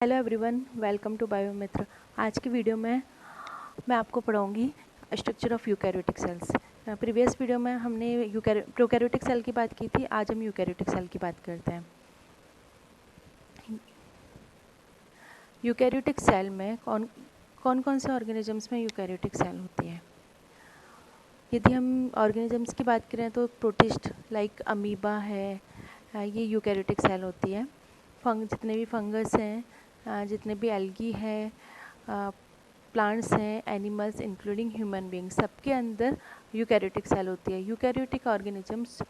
Hello everyone, welcome to Biomitra. आज की video में मैं आपको पढ़ाऊंगी structure of eukaryotic cells. Previous video में हमने प्रोकैरियोटिक सेल की बात की थी। आज हम यूकैरियोटिक सेल की बात करते हैं। यूकैरियोटिक सेल में कौन कौन से ऑर्गेनिजम्स में यूकैरियोटिक सेल होती है। यदि हम ऑर्गेनिजम्स की बात करें तो प्रोटिस्ट लाइक अमीबा है, ये यूकैरियोटिक सेल होती है। जितने भी फंगस हैं, जितने भी एल्गी है, प्लांट्स हैं, एनिमल्स इंक्लूडिंग ह्यूमन बींग, सबके अंदर यूकैरियोटिक सेल होती है। यूकैरियोटिक ऑर्गेनिजम्स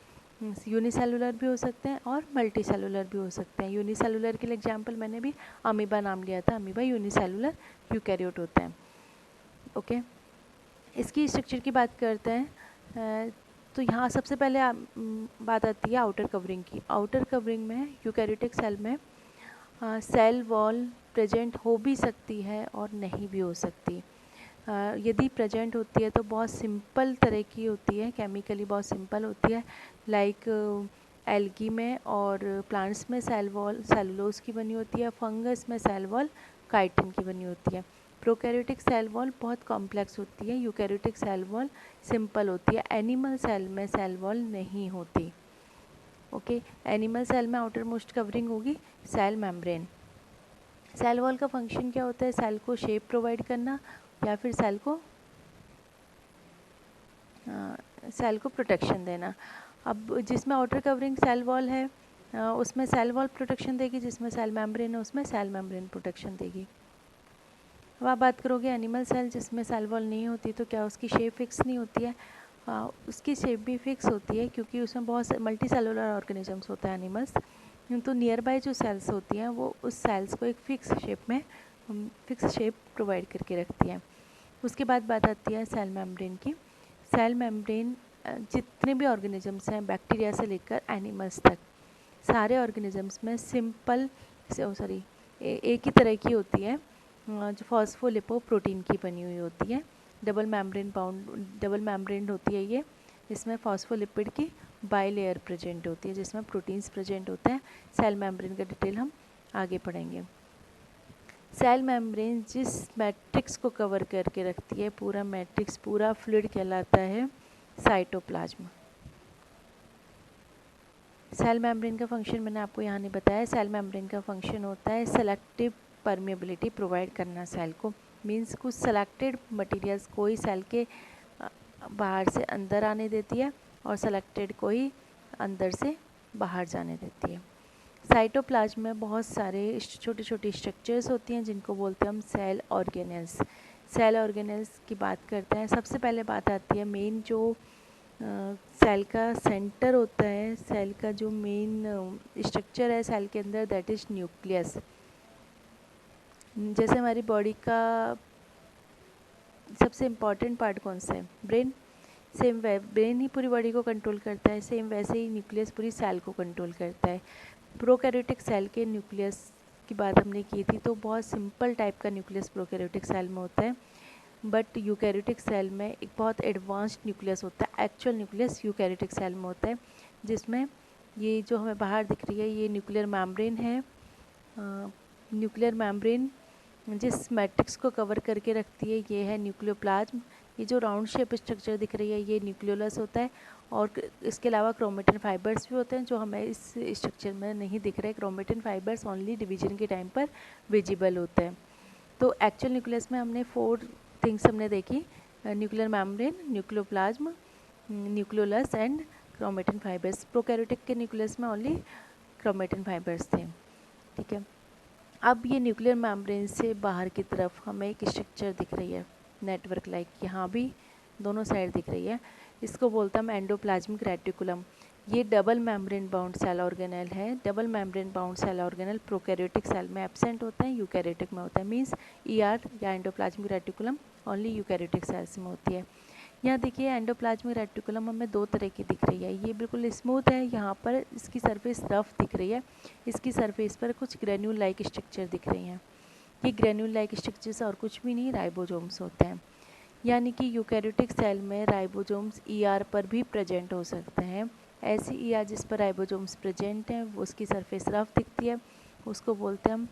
यूनिसेलुलर भी हो सकते हैं और मल्टी सेलुलर भी हो सकते हैं। यूनिसेलुलर के लिए एग्जांपल मैंने भी अमीबा नाम लिया था। अमीबा यूनिसेलुलर यूकैरियोट होते हैं। ओके, इसकी स्ट्रक्चर की बात करते हैं। तो यहाँ सबसे पहले बात आती है आउटर कवरिंग की। आउटर कवरिंग में यूकैरियोटिक सेल में सेल वॉल प्रेजेंट हो भी सकती है और नहीं भी हो सकती। यदि प्रेजेंट होती है तो बहुत सिंपल तरह की होती है, केमिकली बहुत सिंपल होती है। लाइक एल्गी में और प्लांट्स में सेल वॉल सेलुलोज की बनी होती है, फंगस में सेल वॉल काइटिन की बनी होती है। प्रोकैरियोटिक सेल वॉल बहुत कॉम्प्लेक्स होती है, यूकैरियोटिक सेल वॉल सिंपल होती है। एनिमल सेल में सेल वॉल नहीं होती। ओके, एनिमल सेल में आउटर मोस्ट कवरिंग होगी सेल मेम्ब्रेन। सेल वॉल का फंक्शन क्या होता है? सेल को शेप प्रोवाइड करना या फिर सेल को प्रोटेक्शन देना। अब जिसमें आउटर कवरिंग सेल वॉल है उसमें सेल वॉल प्रोटेक्शन देगी, जिसमें सेल मेम्ब्रेन है उसमें सेल मेम्ब्रेन प्रोटेक्शन देगी। अब आप बात करोगे एनिमल सेल जिसमें सेल वॉल नहीं होती तो क्या उसकी शेप फिक्स नहीं होती है? उसकी शेप भी फिक्स होती है क्योंकि उसमें बहुत मल्टी सेलुलर ऑर्गेनिजम्स होते हैं एनिमल्स। तो नियर बाय जो सेल्स होती हैं वो उस सेल्स को एक फिक्स शेप प्रोवाइड करके रखती है। उसके बाद बात आती है सेल मेम्ब्रेन की। सेल मेम्ब्रेन जितने भी ऑर्गेनिजम्स हैं, बैक्टीरिया से लेकर एनिमल्स तक, सारे ऑर्गेनिजम्स में एक ही तरह की होती है, जो फॉस्फोलिपोप्रोटीन की बनी हुई होती है। डबल मेम्ब्रेन होती है ये। इसमें फॉस्फोलिपिड की बाइलेयर प्रेजेंट होती है जिसमें प्रोटीन्स प्रेजेंट होते हैं। सेल मेम्ब्रेन का डिटेल हम आगे पढ़ेंगे। सेल मेम्ब्रेन जिस मैट्रिक्स को कवर करके रखती है, पूरा मैट्रिक्स, पूरा फ्लूइड कहलाता है साइटोप्लाज्म। सेल मेम्ब्रेन का फंक्शन मैंने आपको यहाँ नहीं बताया। सेल मेम्ब्रेन का फंक्शन होता है सेलेक्टिव परमेबिलिटी प्रोवाइड करना सेल को। मीन्स कुछ सेलेक्टेड मटेरियल्स को ही सेल के बाहर से अंदर आने देती है और सेलेक्टेड को ही अंदर से बाहर जाने देती है। साइटोप्लाज्म में बहुत सारे छोटे छोटे स्ट्रक्चर्स होती हैं जिनको बोलते हैं हम सेल ऑर्गेनेल्स। सेल ऑर्गेनेल्स की बात करते हैं। सबसे पहले बात आती है मेन जो सेल का सेंटर होता है, सेल का जो मेन स्ट्रक्चर है सेल के अंदर, दैट इज न्यूक्लियस। जैसे हमारी बॉडी का सबसे इम्पॉर्टेंट पार्ट कौन सा है? ब्रेन। सेम ब्रेन ही पूरी बॉडी को कंट्रोल करता है, सेम वैसे ही न्यूक्लियस पूरी सेल को कंट्रोल करता है। प्रोकैरियोटिक सेल के न्यूक्लियस की बात हमने की थी, तो बहुत सिंपल टाइप का न्यूक्लियस प्रोकैरियोटिक सेल में होता है। बट यूकैरियोटिक सेल में एक बहुत एडवांस्ड न्यूक्लियस होता है। एक्चुअल न्यूक्लियस यूकैरियोटिक सेल में होता है, जिसमें ये जो हमें बाहर दिख रही है ये न्यूक्लियर मेम्ब्रेन है। न्यूक्लियर मेम्ब्रेन जिस मैट्रिक्स को कवर करके रखती है ये है न्यूक्लियोप्लाज्म। ये जो राउंड शेप स्ट्रक्चर दिख रही है ये न्यूक्लियोलस होता है। और इसके अलावा क्रोमेटिन फाइबर्स भी होते हैं जो हमें इस स्ट्रक्चर में नहीं दिख रहे। क्रोमेटिन फाइबर्स ओनली डिवीजन के टाइम पर विजिबल होते हैं। तो एक्चुअल न्यूक्लियस में हमने 4 थिंग्स हमने देखी: nuclear membrane, nucleoplasm, nucleolus and chromatin fibres. Prokaryotic के न्यूक्लियस में ओनली क्रोमेटिन फाइबर्स थे। ठीक है, अब ये न्यूक्लियर मेम्ब्रेन से बाहर की तरफ हमें एक स्ट्रक्चर दिख रही है, नेटवर्क लाइक, यहाँ भी दोनों साइड दिख रही है। इसको बोलते हैं एंडोप्लाज्मिक रेटिकुलम। ये double membrane bound cell organelle है। Double membrane bound cell organelle prokaryotic cell में एब्सेंट होता है, यूकैरियोटिक में होता है। मीन्स ईआर या endoplasmic reticulum only eukaryotic cells में होती है। यहाँ देखिए एंडोप्लाज्मिक रेटिकुलम हमें 2 तरह की दिख रही है। ये बिल्कुल स्मूथ है, यहाँ पर इसकी सरफेस रफ दिख रही है। इसकी सरफेस पर कुछ ग्रेन्यूल लाइक स्ट्रक्चर दिख रही हैं। ये ग्रेन्यूल लाइक स्ट्रक्चर्स और कुछ भी नहीं, राइबोसोम्स होते हैं। यानी कि यूकैरियोटिक सेल में राइबोसोम्स ईआर पर भी प्रेजेंट हो सकते हैं। ऐसी ईआर जिस पर राइबोसोम्स प्रेजेंट हैं वो उसकी सरफेस रफ दिखती है, उसको बोलते हैं हम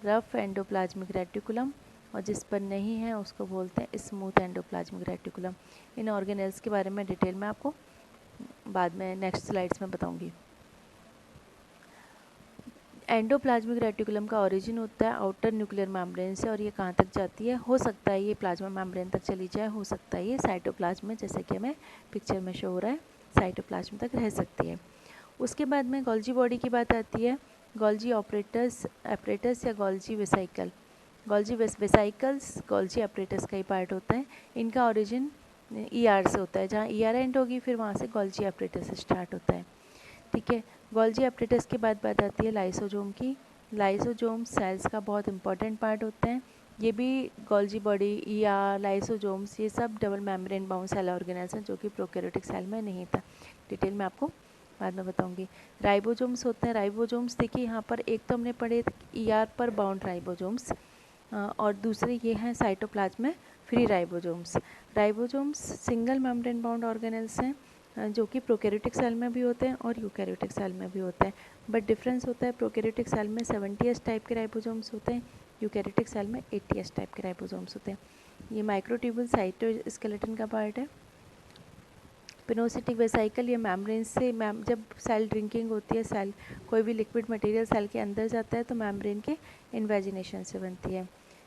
रफ एंडोप्लाज्मिक रेटिकुलम, और जिस पर नहीं है उसको बोलते हैं स्मूथ एंडोप्लाज्मिक रेटिकुलम। इन ऑर्गेनेल्स के बारे में डिटेल में आपको बाद में नेक्स्ट स्लाइड्स में बताऊंगी। एंडोप्लाज्मिक रेटिकुलम का ओरिजिन होता है आउटर न्यूक्लियर मेम्ब्रेन से, और ये कहाँ तक जाती है, हो सकता है ये प्लाज्मा मेम्ब्रेन तक चली जाए, हो सकता है ये साइटोप्लाज्म में, जैसे कि हमें पिक्चर में शो हो रहा है, साइटोप्लाज्म तक रह सकती है। उसके बाद में गोल्जी बॉडी की बात आती है। गोल्जी ऑपरेटस या Golgi vesicle, Golgi vesicles Golgi apparatus का ही पार्ट होता है। इनका ओरिजिन ईआर से होता है, जहाँ ईआर एंड होगी फिर वहाँ से गोल्जी ऑपरेटस स्टार्ट होता है। ठीक है, गोल्जी ऑपरेटस के बाद बात आती है लाइसोजोम की। लाइसोजोम सेल्स का बहुत इंपॉर्टेंट पार्ट होते हैं। ये भी गोल्जी बॉडी या लाइसोजोम्स ये सब double membrane bound cell organelles हैं, जो कि प्रोकैरियोटिक सेल में नहीं था। डिटेल में आपको बाद में बताऊंगी। राइबोजोम्स होते हैं। राइबोजोम्स देखिए यहाँ पर एक तो हमने पढ़े ईआर पर बाउंड राइबोजोम्स, और दूसरे ये हैं साइटोप्लाज्म में free ribosomes. Ribosomes single membrane bound organelles हैं, जो कि प्रोकैरियोटिक सेल में भी होते हैं और यूकैरियोटिक सेल में भी होते हैं। बट डिफरेंस होता है, प्रोकैरियोटिक सेल में 70S टाइप के राइबोसोम्स होते हैं, यूकैरियोटिक सेल में 80S टाइप के राइबोसोम्स होते हैं। ये माइक्रोट्यूबुल साइटोस्केलेटन का पार्ट है। पिनोसिटिक वेसाइकल, ये मेम्ब्रेन से जब सेल ड्रिंकिंग होती है, सेल कोई भी लिक्विड मटेरियल सेल के अंदर जाता है तो मेम्ब्रेन के इन्वेजिनेशन से बनती है।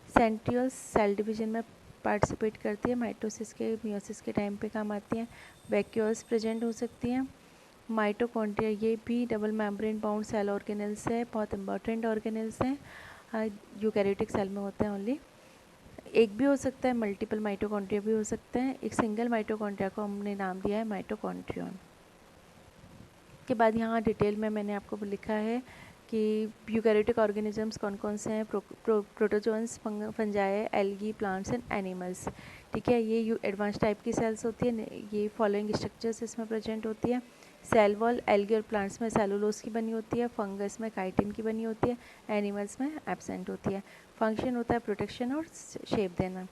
सेंट्रियोल्स सेल डिवीजन में पार्टिसिपेट करती है, माइटोसिस के मियोसिस के टाइम पे काम आती हैं। वैक्यूल्स प्रेजेंट हो सकती हैं। माइटोकॉन्ड्रिया, ये भी double membrane bound cell organelles है, बहुत इंपॉर्टेंट ऑर्गेनेल्स हैं। यूकैरियोटिक सेल में होते हैं ओनली। एक भी हो सकता है, मल्टीपल माइटोकॉन्ड्रिया भी हो सकते हैं। एक सिंगल माइटोकॉन्ड्रिया को हमने नाम दिया है माइटोकॉन्ड्रियन। के बाद यहाँ डिटेल में मैंने आपको लिखा है कि यूकैरियोटिक ऑर्गेनिजम्स कौन कौन से हैं। Protozoans, fungi, algae, plants and animals. ठीक है, ये एडवांस टाइप की सेल्स होती है। ये फॉलोइंग स्ट्रक्चर्स इसमें प्रेजेंट होती है। सेल वॉल एल्गी और प्लांट्स में सेलुलोज की बनी होती है, फंगस में काइटिन की बनी होती है, एनिमल्स में एब्सेंट होती है। फंक्शन होता है प्रोटेक्शन और शेप देना।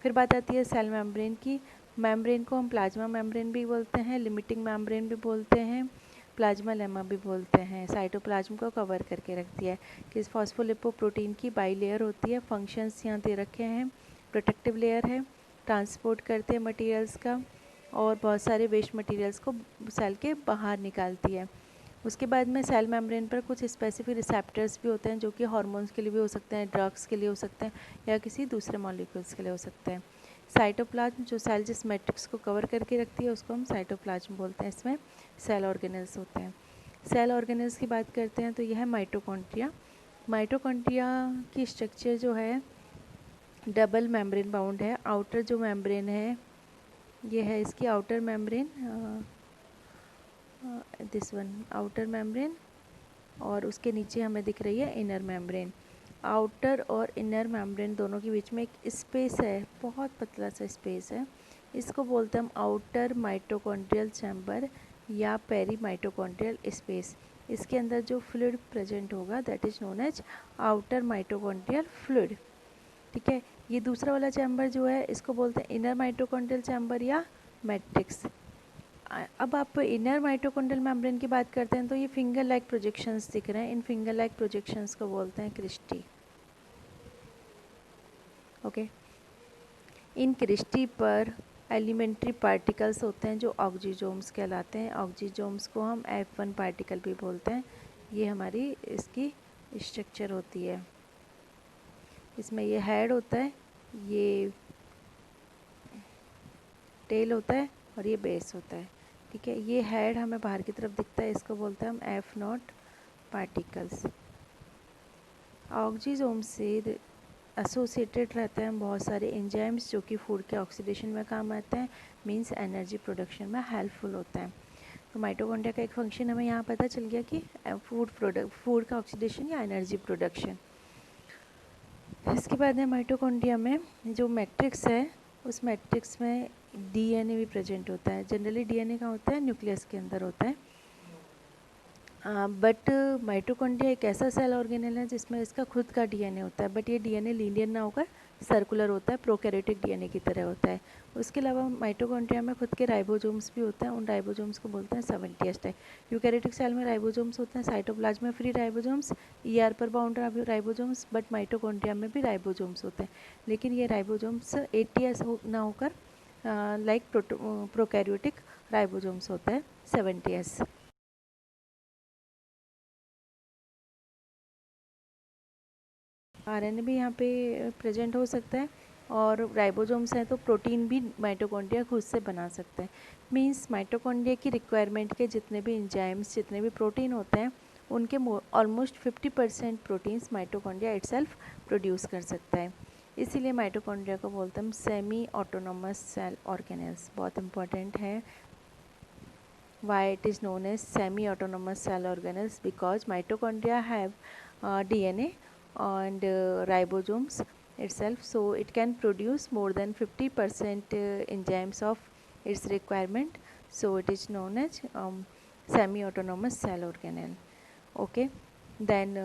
फिर बात आती है सेल मेम्ब्रेन की। मेम्ब्रेन को हम प्लाज्मा मेम्ब्रेन भी बोलते हैं, लिमिटिंग मेम्ब्रेन भी बोलते हैं, प्लाज्मा लेमा भी बोलते हैं। साइटोप्लाज्म को कवर करके रखती है। कि फॉस्फोलिपोप्रोटीन की बाई लेयर होती है। फंक्शंस यहाँ दे रखे हैं। प्रोटेक्टिव लेयर है, ट्रांसपोर्ट करते हैं मटेरियल्स का, और बहुत सारे वेस्ट मटेरियल्स को सेल के बाहर निकालती है। उसके बाद में सेल मेम्ब्रेन पर कुछ स्पेसिफिक रिसेप्टर्स भी होते हैं, जो कि हार्मोन्स के लिए भी हो सकते हैं, ड्रग्स के लिए हो सकते हैं, या किसी दूसरे मॉलिक्यूल्स के लिए हो सकते हैं। साइटोप्लाज्म जो सेल जिस मैट्रिक्स को कवर करके रखती है उसको हम साइटोप्लाज्म बोलते हैं। इसमें सेल ऑर्गेनेल्स होते हैं। सेल ऑर्गेनेल्स की बात करते हैं तो यह है माइटोकॉन्ड्रिया। माइटोकॉन्ड्रिया की स्ट्रक्चर जो है डबल मेम्ब्रेन बाउंड है। आउटर जो मेम्ब्रेन है ये है इसकी outer membrane, this one outer membrane, और उसके नीचे हमें दिख रही है इनर मेम्ब्रेन। आउटर और इनर मेम्ब्रेन दोनों के बीच में एक स्पेस है, बहुत पतला सा स्पेस है। इसको बोलते हैं हम आउटर माइटोकॉन्ड्रियल चैम्बर या पेरी माइटोकॉन्ड्रियल स्पेस। इसके अंदर जो फ्लूइड प्रेजेंट होगा that is known as outer mitochondrial fluid. ठीक है, ये दूसरा वाला चैम्बर जो है इसको बोलते हैं इनर माइटोकॉन्ड्रियल चैम्बर या मैट्रिक्स। अब आप इनर माइटोकॉन्ड्रियल मेम्ब्रेन की बात करते हैं तो ये फिंगर लाइक प्रोजेक्शंस दिख रहे हैं। इन फिंगर लाइक प्रोजेक्शंस को बोलते हैं क्रिस्टी। ओके, इन क्रिस्टी पर एलिमेंट्री पार्टिकल्स होते हैं जो ऑक्सीजोम्स कहलाते हैं। ऑक्सीजोम्स को हम F1 पार्टिकल भी बोलते हैं। ये हमारी इसकी स्ट्रक्चर होती है। इसमें ये हेड होता है, ये टेल होता है, और ये बेस होता है। ठीक है, ये हेड हमें बाहर की तरफ दिखता है, इसको बोलते हैं हम F0 पार्टिकल्स। ऑक्सीजोम से एसोसिएटेड रहते हैं बहुत सारे एंजाइम्स जो कि फूड के ऑक्सीडेशन में काम आते हैं, मींस एनर्जी प्रोडक्शन में हेल्पफुल होते हैं। तो माइटोकॉन्ड्रिया का एक फंक्शन हमें यहाँ पता चल गया कि फूड का ऑक्सीडेशन या एनर्जी प्रोडक्शन। इसके बाद है माइटोकॉन्ड्रिया में जो मैट्रिक्स है उस मैट्रिक्स में डीएनए भी प्रेजेंट होता है। जनरली डीएनए कहाँ होता है, न्यूक्लियस के अंदर होता है। बट माइटोकॉन्ड्रिया एक ऐसा सेल ऑर्गेनल है जिसमें इसका खुद का डीएनए होता है, बट ये डीएनए लीनियर ना होकर सर्कुलर होता है, प्रोकैरियोटिक डीएनए की तरह होता है। उसके अलावा माइटोकॉन्ड्रिया में खुद के राइबोसोम्स भी होते हैं, उन राइबोसोम्स को बोलते हैं 70s टाइप। यूकैरियोटिक सेल में राइबोसोम्स होते हैं, साइटोप्लाज्म में फ्री राइबोसोम्स, ईआर पर बाउंड राइबोसोम्स, बट माइटोकॉन्ड्रिया में भी राइबोसोम्स होते हैं, लेकिन ये राइबोसोम्स 80s ना होकर लाइक प्रोकैरियोटिक राइबोसोम्स होता है 70s। आरएनए भी यहाँ पे प्रेजेंट हो सकता है, और राइबोसोम्स हैं तो प्रोटीन भी माइटोकॉन्ड्रिया खुद से बना सकते हैं। मींस माइटोकॉन्ड्रिया की रिक्वायरमेंट के जितने भी एंजाइम्स, जितने भी प्रोटीन होते हैं, उनके almost 50% proteins mitochondria itself produce कर सकता है। इसीलिए माइटोकॉन्ड्रिया को बोलते हैं सेमी ऑटोनोमस सेल ऑर्गेनेल्स। बहुत इंपॉर्टेंट है, why it is known as semi-autonomous cell organelles, because mitochondria have DNA and ribosomes itself, so it can produce more than 50% enzymes of its requirement, so it is known as semi-autonomous cell organelle. Okay, then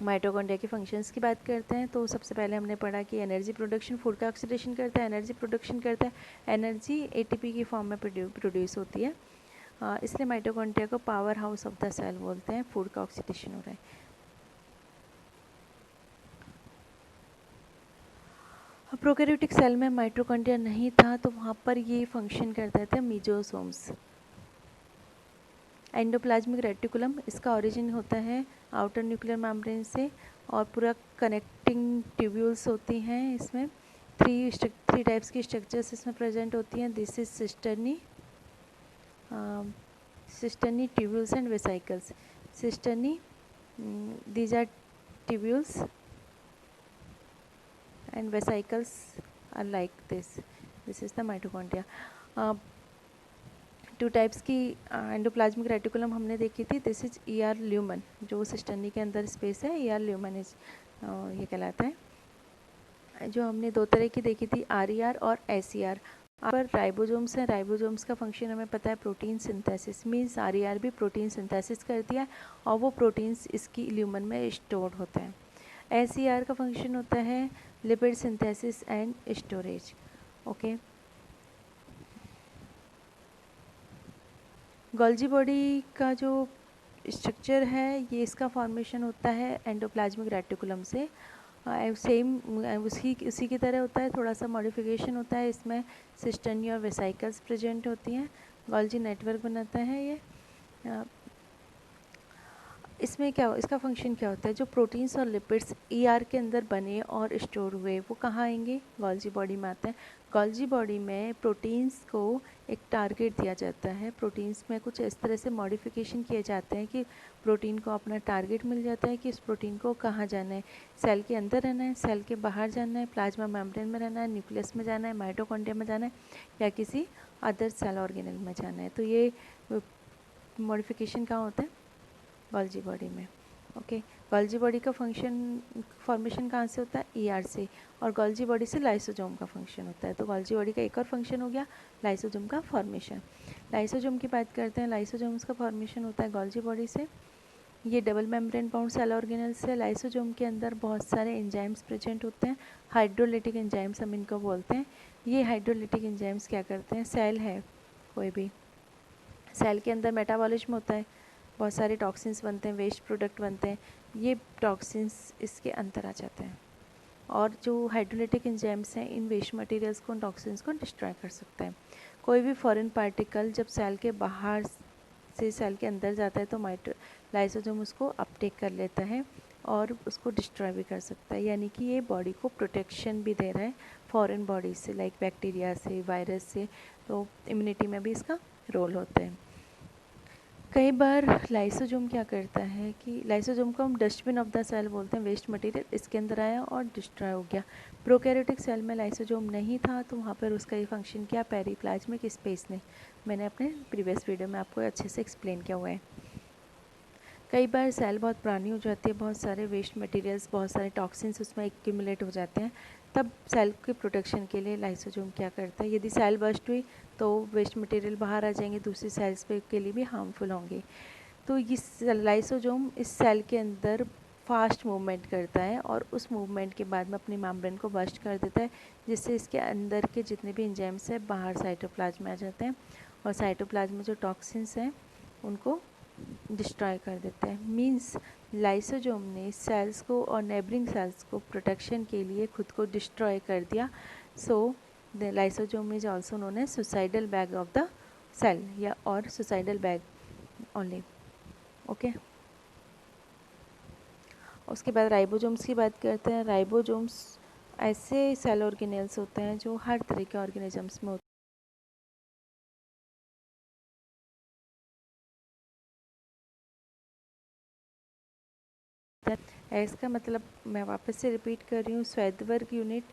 mitochondria के functions की बात करते हैं, तो सबसे पहले हमने पढ़ा कि एनर्जी प्रोडक्शन, फूड का ऑक्सीडेशन करता है, एनर्जी प्रोडक्शन करता है, एनर्जी एटीपी की फॉर्म में प्रोड्यूस होती है, इसलिए माइटोकॉन्ड्रिया को powerhouse of the cell बोलते हैं। फूड का ऑक्सीडेशन हो रहा है। प्रोकैरियोटिक सेल में माइटोकॉन्ड्रिया नहीं था, तो वहाँ पर ये फंक्शन करते थे मीजोसोम्स। एंडोप्लाज्मिक रेटिकुलम, इसका ओरिजिन होता है आउटर न्यूक्लियर मेम्ब्रेन से, और पूरा कनेक्टिंग ट्यूब्यूल्स होती हैं इसमें। थ्री टाइप्स की स्ट्रक्चर्स इसमें प्रेजेंट होती हैं। This is cisternae, tubules and vesicles. Cisternae, these are tubules, and vesicles are like this. This is the mitochondria. Two types की एंडोप्लाज्मिक रेटिकुलम हमने देखी थी। दिस इज ER ल्यूमन, जो cisternae के अंदर स्पेस है, ER ल्यूमन इज ये कहलाता है। जो हमने दो तरह की देखी थी, RER और SER। पर राइबोसोम्स हैं, राइबोसोम्स का फंक्शन हमें पता है प्रोटीन सिंथेसिस, मीन्स RER भी प्रोटीन सिंथेसिस करती है, और वो प्रोटीन्स इसकी ल्यूमन में स्टोर्ड होते हैं। SER का फंक्शन होता है lipid synthesis and storage. Okay, Golgi body का जो स्ट्रक्चर है, ये इसका फॉर्मेशन होता है एंडोप्लाज्मिक रेटिकुलम से। सेम उसी की तरह होता है, थोड़ा सा मॉडिफिकेशन होता है इसमें। सिस्टर्नी और वेसाइकल्स प्रेजेंट होती हैं, गोल्जी नेटवर्क बनाता है ये। इसमें क्या, इसका फंक्शन क्या होता है, जो प्रोटीन्स और लिपिड्स ER के अंदर बने और स्टोर हुए, वो कहाँ आएंगे, गोल्जी बॉडी में आते हैं। गोल्जी बॉडी में प्रोटीन्स को एक टारगेट दिया जाता है, प्रोटीन्स में कुछ इस तरह से मॉडिफिकेशन किए जाते हैं कि प्रोटीन को अपना टारगेट मिल जाता है कि इस प्रोटीन को कहाँ जाना है, सेल के अंदर रहना है, सेल के बाहर जाना है, प्लाज्मा मेम्ब्रेन में रहना है, न्यूक्लियस में जाना है, माइटोकॉन्ड्रिया में जाना है, या किसी अदर सेल ऑर्गेनल में जाना है। तो ये मॉडिफिकेशन कहाँ होता है, गोल्जी बॉडी में। ओके, गोल्जी बॉडी का फॉर्मेशन कहाँ से होता है, ER से, और गोल्जी बॉडी से लाइसोजोम का फंक्शन होता है। तो गोल्जी बॉडी का एक और फंक्शन हो गया लाइसोजोम का फॉर्मेशन। लाइसोजोम की बात करते हैं, लाइसोजोम्स का फॉर्मेशन होता है गोल्जी बॉडी से। ये double membrane bound cell organelles है। लाइसोजोम के अंदर बहुत सारे एंजाइम्स प्रेजेंट होते हैं, हाइड्रोलिटिक एंजाइम्स हम इनको बोलते हैं। ये हाइड्रोलिटिक एंजाइम्स क्या करते हैं, सेल है कोई भी, सेल के अंदर मेटाबॉलिज्म होता है, बहुत सारे टॉक्सिन्स बनते हैं, वेस्ट प्रोडक्ट बनते हैं, ये टॉक्सिन्स इसके अंदर आ जाते हैं, और जो हाइड्रोलिटिक एंजाइम्स हैं इन वेस्ट मटेरियल्स को, टॉक्सिन्स को डिस्ट्रॉय कर सकते हैं। कोई भी फॉरेन पार्टिकल जब सेल के बाहर से सेल के अंदर जाता है तो लाइसोसोम उसको अपटेक कर लेता है और उसको डिस्ट्रॉय भी कर सकता है, यानी कि ये बॉडी को प्रोटेक्शन भी दे रहा है फॉरेन बॉडी से, लाइक बैक्टीरिया से, वायरस से। तो इम्यूनिटी में भी इसका रोल होता है। कई बार लाइसोजोम क्या करता है कि लाइसोजोम को हम डस्टबिन ऑफ द सेल बोलते हैं, वेस्ट मटेरियल इसके अंदर आया और डिस्ट्रॉय हो गया। प्रोकैरियोटिक सेल में लाइसोजोम नहीं था, तो वहाँ पर उसका ये फंक्शन किया पेरिप्लाज्मिक स्पेस ने। मैंने अपने प्रीवियस वीडियो में आपको अच्छे से एक्सप्लेन किया हुआ है। कई बार सेल बहुत पुरानी हो जाती है, बहुत सारे वेस्ट मटेरियल्स, बहुत सारे टॉक्सिन्स उसमें एक्यूमुलेट हो जाते हैं, तब सेल के प्रोटेक्शन के लिए लाइसोजोम क्या करता है, यदि सेल बस्ट हुई तो वेस्ट मटेरियल बाहर आ जाएंगे, दूसरी सेल्स पे के लिए भी हार्मफुल होंगे। तो ये लाइसोजोम इस सेल के अंदर फास्ट मूवमेंट करता है और उस मूवमेंट के बाद में अपनी मेम्ब्रेन को बस्ट कर देता है, जिससे इसके अंदर के जितने भी एंजाइम्स हैं बाहर साइटोप्लाज्म में आ जाते हैं और साइटोप्लाज्म में जो टॉक्सिन्स हैं उनको डिस्ट्रॉय कर देते हैं। मींस लाइसोसोम ने सेल्स को और नेबरिंग सेल्स को प्रोटेक्शन के लिए खुद को डिस्ट्रॉय कर दिया। So the lysosome is also known as suicidal bag of the cell या और सुसाइडल बैग ओनली। ओके, उसके बाद राइबोसोम्स की बात करते हैं। राइबोसोम्स ऐसे सेल ऑर्गेनेल्स होते हैं जो हर तरह के ऑर्गेनिजम्स में होते हैं। इसका मतलब मैं वापस से रिपीट कर रही हूँ, स्वेदबर्ग यूनिट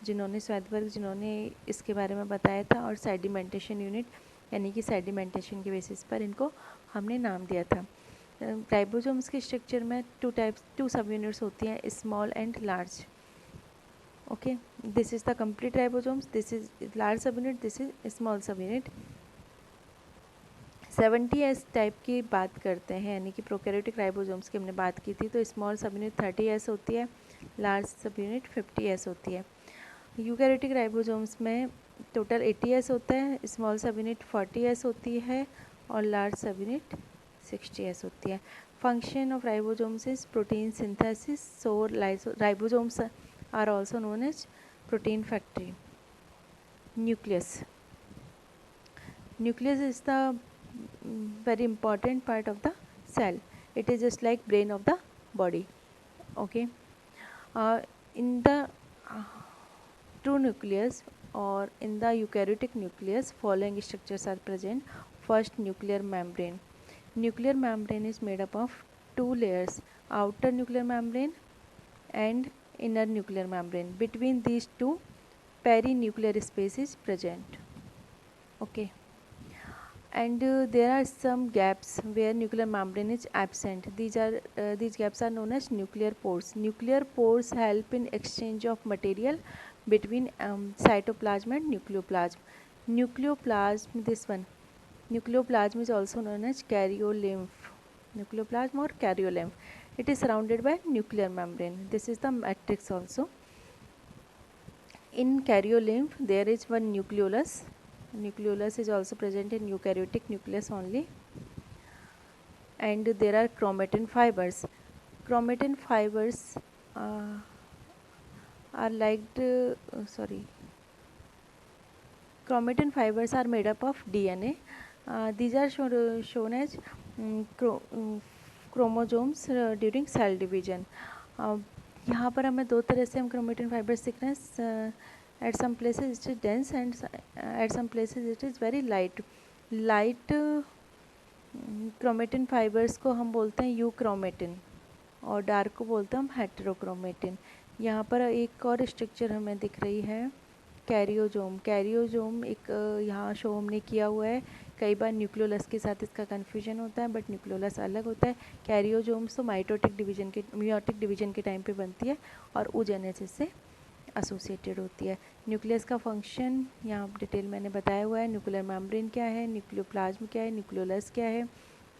जिन्होंने इसके बारे में बताया था, और सेडिमेंटेशन यूनिट यानी कि सेडिमेंटेशन के बेसिस पर इनको हमने नाम दिया था। राइबोसोम्स के स्ट्रक्चर में टू सब यूनिट्स होती हैं, small and large. Okay, this is the complete ribosomes, this is large सब यूनिट, दिस इज स्मॉल सब यूनिट। 70S टाइप की बात करते हैं, यानी कि प्रोकैरियोटिक राइबोसोम्स की हमने बात की थी, तो स्मॉल सब यूनिट 30S होती है, लार्ज सब यूनिट 50S होती है। यूकैरियोटिक राइबोसोम्स में टोटल 80S होता है, स्मॉल सब यूनिट 40S होती है और लार्ज सब यूनिट 60S होती है। Function of ribosomes is protein synthesis, so ribosomes are also known as protein factory. Nucleus is the very important part of the cell. It is just like brain of the body. Okay, in the true nucleus or in the eukaryotic nucleus, following structures are present. First, nuclear membrane. Nuclear membrane is made up of two layers, outer nuclear membrane and inner nuclear membrane. Between these two, perinuclear space is present. Okay, and there are some gaps where nuclear membrane is absent. These gaps are known as nuclear pores. Nuclear pores help in exchange of material between cytoplasm and nucleoplasm. Nucleoplasm, this one, nucleoplasm is also known as karyolymph. Nucleoplasm or karyolymph. It is surrounded by nuclear membrane. This is the matrix also. In karyolymph there is one nucleolus. Nucleolus is also present in eukaryotic nucleus only, and there are chromatin fibers. Chromatin fibers are chromatin fibers are made up of DNA. These are shown as chromosomes during cell division. यहाँ पर हमें दो तरह से हम chromatin fibers दिख रहे हैं. At some places it is dense and at some places it is very light. Light chromatin fibers को हम बोलते हैं यूक्रोमेटिन और डार्क को बोलते हैं हम हेटेरोक्रोमेटिन. यहाँ पर एक और स्ट्रक्चर हमें दिख रही है, कैरियोजोम. कैरियोजोम एक यहाँ शो हमने किया हुआ है. कई बार न्यूक्लियोलस के साथ इसका कन्फ्यूजन होता है, बट न्यूक्लियोलस अलग होता है. कैरियोजोम्स तो माइटोटिक डिवीजन के टाइम पे बनती है और oogenesis से एसोसिएटेड होती है. न्यूक्लियस का फंक्शन यहाँ डिटेल मैंने बताया हुआ है. न्यूक्लियर मेम्ब्रेन क्या है, न्यूक्लियोप्लाज्म क्या है, न्यूक्लियोलस क्या है,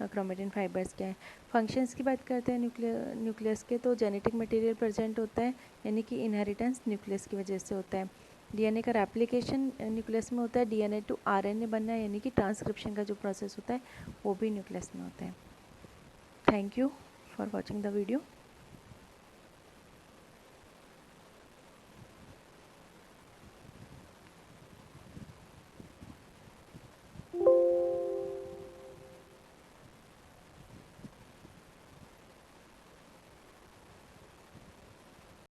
क्रोमेटिन फाइबर्स क्या है. फंक्शंस की बात करते हैं न्यूक्लियस के, तो जेनेटिक मटेरियल प्रेजेंट होता है, यानी कि इनहेरिटेंस न्यूक्लियस की वजह से होता है. डीएनए का रेप्लिकेशन न्यूक्लियस में होता है. डीएनए टू आरएनए बनना है, यानी कि ट्रांसक्रिप्शन का जो प्रोसेस होता है वो भी न्यूक्लियस में होता है. Thank you for watching the video.